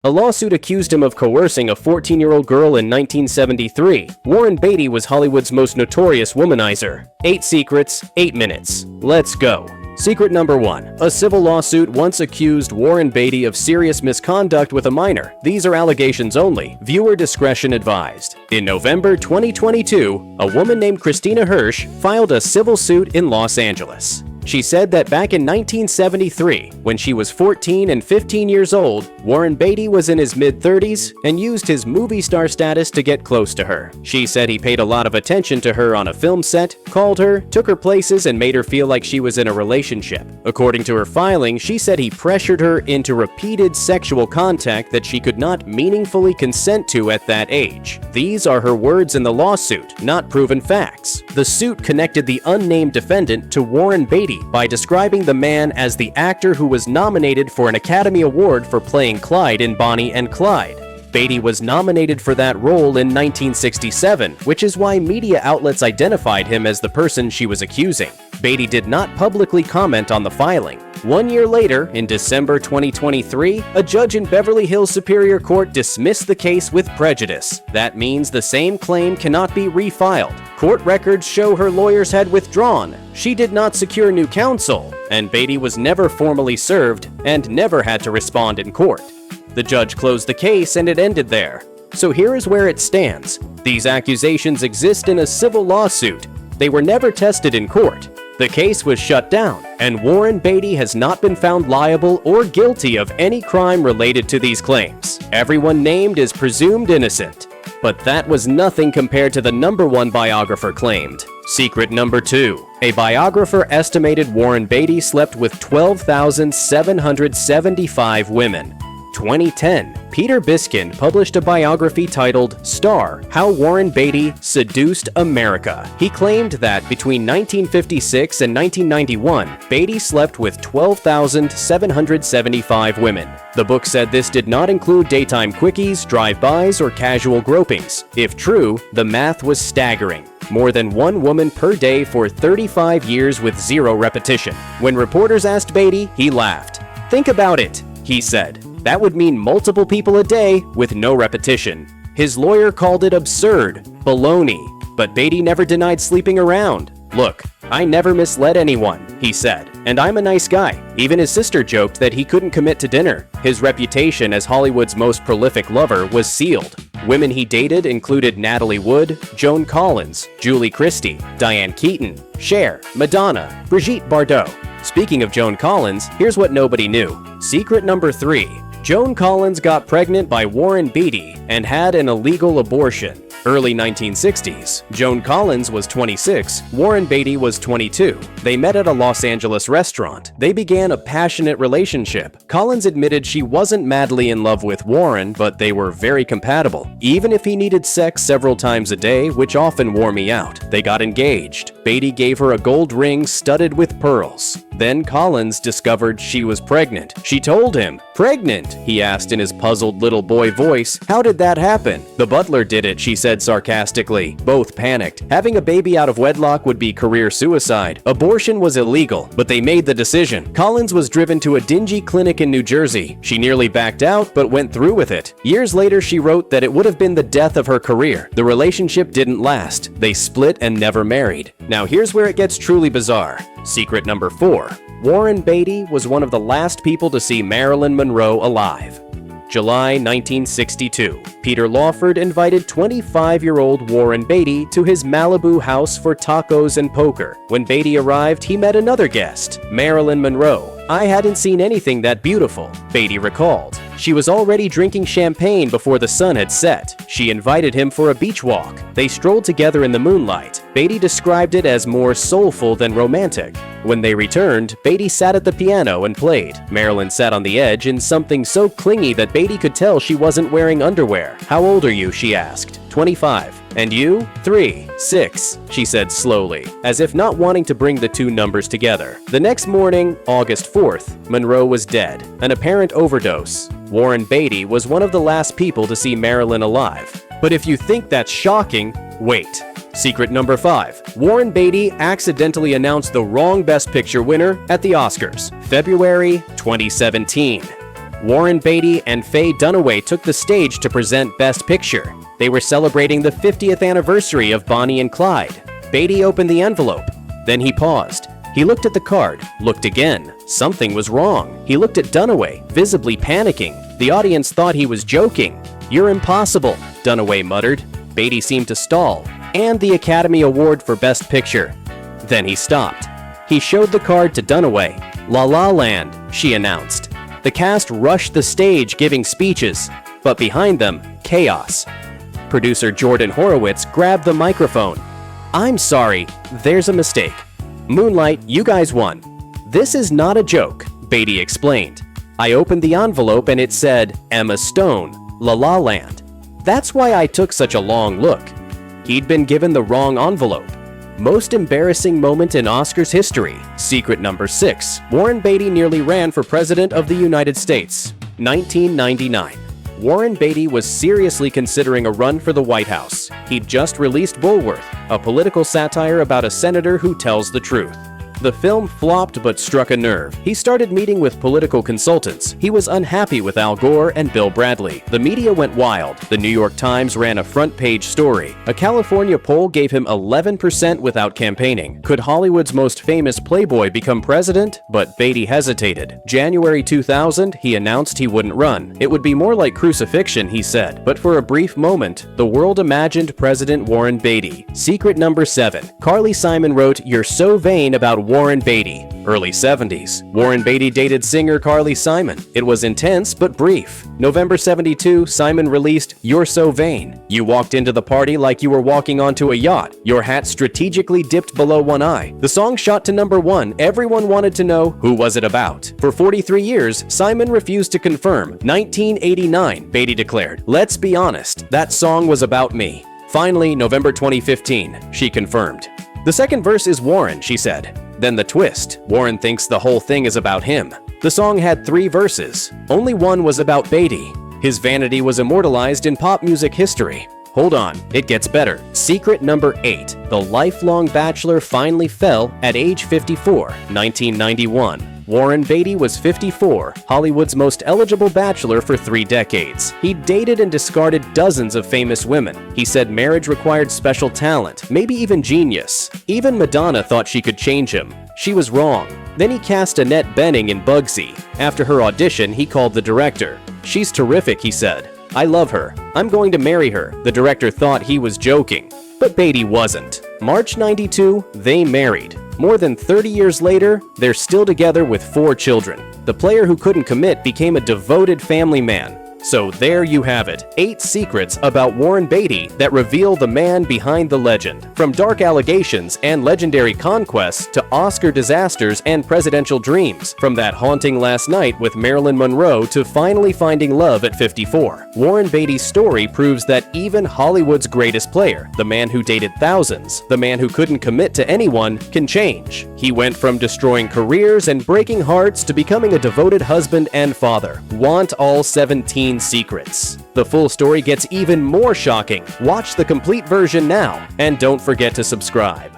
A lawsuit accused him of coercing a 14-year-old girl in 1973. Warren Beatty was Hollywood's most notorious womanizer. 8 secrets, 8 minutes. Let's go. Secret number 1. A civil lawsuit once accused Warren Beatty of serious misconduct with a minor. These are allegations only. Viewer discretion advised. In November 2022, a woman named Christina Hirsch filed a civil suit in Los Angeles. She said that back in 1973, when she was 14 and 15 years old, Warren Beatty was in his mid-30s and used his movie star status to get close to her. She said he paid a lot of attention to her on a film set, called her, took her places, and made her feel like she was in a relationship. According to her filing, she said he pressured her into repeated sexual contact that she could not meaningfully consent to at that age. These are her words in the lawsuit, not proven facts. The suit connected the unnamed defendant to Warren Beatty by describing the man as the actor who was nominated for an Academy Award for playing Clyde in Bonnie and Clyde. Beatty was nominated for that role in 1967, which is why media outlets identified him as the person she was accusing. Beatty did not publicly comment on the filing. 1 year later, in December 2023, a judge in Beverly Hills Superior Court dismissed the case with prejudice. That means the same claim cannot be refiled. Court records show her lawyers had withdrawn. She did not secure new counsel, and Beatty was never formally served and never had to respond in court. The judge closed the case and it ended there. So here is where it stands. These accusations exist in a civil lawsuit. They were never tested in court. The case was shut down, and Warren Beatty has not been found liable or guilty of any crime related to these claims. Everyone named is presumed innocent. But that was nothing compared to the number 1 biographer claimed. Secret number 2. A biographer estimated Warren Beatty slept with 12,775 women. 2010, Peter Biskin published a biography titled Star: How Warren Beatty Seduced America. He claimed that between 1956 and 1991, Beatty slept with 12,775 women. The book said this did not include daytime quickies, drive-bys, or casual gropings. If true, the math was staggering. More than 1 woman per day for 35 years with 0 repetition. When reporters asked Beatty, he laughed. "Think about it," he said. That would mean multiple people a day with no repetition. His lawyer called it absurd, baloney, but Beatty never denied sleeping around. "Look, I never misled anyone," he said, "and I'm a nice guy." Even his sister joked that he couldn't commit to dinner. His reputation as Hollywood's most prolific lover was sealed. Women he dated included Natalie Wood, Joan Collins, Julie Christie, Diane Keaton, Cher, Madonna, Brigitte Bardot. Speaking of Joan Collins, here's what nobody knew. Secret number 3. Joan Collins got pregnant by Warren Beatty and had an illegal abortion. Early 1960s, Joan Collins was 26, Warren Beatty was 22. They met at a Los Angeles restaurant. They began a passionate relationship. Collins admitted she wasn't madly in love with Warren, but they were very compatible, even if he needed sex several times a day, which often wore me out. They got engaged. Beatty gave her a gold ring studded with pearls. Then Collins discovered she was pregnant. She told him, "Pregnant?" he asked in his puzzled little boy voice. "How did that happen?" "The butler did it," she said sarcastically. Both panicked. Having a baby out of wedlock would be career suicide. Abortion was illegal, but they made the decision. Collins was driven to a dingy clinic in New Jersey. She nearly backed out, but went through with it. Years later, she wrote that it would have been the death of her career. The relationship didn't last. They split and never married. Now here's where it gets truly bizarre. Secret number 4. Warren Beatty was one of the last people to see Marilyn Monroe alive. July 1962. Peter Lawford invited 25-year-old Warren Beatty to his Malibu house for tacos and poker. When Beatty arrived, he met another guest, Marilyn Monroe. "I hadn't seen anything that beautiful," Beatty recalled. She was already drinking champagne before the sun had set. She invited him for a beach walk. They strolled together in the moonlight. Beatty described it as more soulful than romantic. When they returned, Beatty sat at the piano and played. Marilyn sat on the edge in something so clingy that Beatty could tell she wasn't wearing underwear. "How old are you?" she asked. 25. "And you?" 3. 6, she said slowly, as if not wanting to bring the two numbers together. The next morning, August 4th, Monroe was dead, an apparent overdose. Warren Beatty was one of the last people to see Marilyn alive. But if you think that's shocking, wait. Secret number 5. Warren Beatty accidentally announced the wrong Best Picture winner at the Oscars, February 2017. Warren Beatty and Faye Dunaway took the stage to present Best Picture. They were celebrating the 50th anniversary of Bonnie and Clyde. Beatty opened the envelope. Then he paused. He looked at the card, looked again. Something was wrong. He looked at Dunaway, visibly panicking. The audience thought he was joking. "You're impossible," Dunaway muttered. Beatty seemed to stall. "And the Academy Award for Best Picture." Then he stopped. He showed the card to Dunaway. "La La Land," she announced. The cast rushed the stage giving speeches, but behind them, chaos. Producer Jordan Horowitz grabbed the microphone. "I'm sorry, there's a mistake. Moonlight, you guys won." "This is not a joke," Beatty explained. "I opened the envelope and it said, Emma Stone, La La Land. That's why I took such a long look." He'd been given the wrong envelope. Most embarrassing moment in Oscars history. Secret number 6. Warren Beatty nearly ran for President of the United States. 1999. Warren Beatty was seriously considering a run for the White House. He'd just released Bulworth, a political satire about a senator who tells the truth. The film flopped but struck a nerve. He started meeting with political consultants. He was unhappy with Al Gore and Bill Bradley. The media went wild. The New York Times ran a front-page story. A California poll gave him 11% without campaigning. Could Hollywood's most famous playboy become president? But Beatty hesitated. January 2000, he announced he wouldn't run. It would be more like crucifixion, he said. But for a brief moment, the world imagined President Warren Beatty. Secret number 7. Carly Simon wrote, "You're so vain" about Warren Beatty. Early 70s. Warren Beatty dated singer Carly Simon. It was intense but brief. November 72, Simon released "You're So Vain." "You walked into the party like you were walking onto a yacht. Your hat strategically dipped below one eye." The song shot to number 1. Everyone wanted to know, who was it about? For 43 years, Simon refused to confirm. 1989, Beatty declared, "Let's be honest, that song was about me." Finally, November 2015, she confirmed. "The second verse is Warren," she said. Then the twist. Warren thinks the whole thing is about him. The song had 3 verses. Only one was about Beatty. His vanity was immortalized in pop music history. Hold on, it gets better. Secret number 8. The lifelong bachelor finally fell at age 54, 1991. Warren Beatty was 54, Hollywood's most eligible bachelor for 3 decades. He dated and discarded dozens of famous women. He said marriage required special talent, maybe even genius. Even Madonna thought she could change him. She was wrong. Then he cast Annette Bening in Bugsy. After her audition, he called the director. "She's terrific," he said. "I love her. I'm going to marry her." The director thought he was joking, but Beatty wasn't. March 92, they married. More than 30 years later, they're still together with 4 children. The player who couldn't commit became a devoted family man. So there you have it, 8 secrets about Warren Beatty that reveal the man behind the legend. From dark allegations and legendary conquests to Oscar disasters and presidential dreams. From that haunting last night with Marilyn Monroe to finally finding love at 54. Warren Beatty's story proves that even Hollywood's greatest player, the man who dated thousands, the man who couldn't commit to anyone, can change. He went from destroying careers and breaking hearts to becoming a devoted husband and father. Want all 17 secrets. The full story gets even more shocking. Watch the complete version now, and don't forget to subscribe.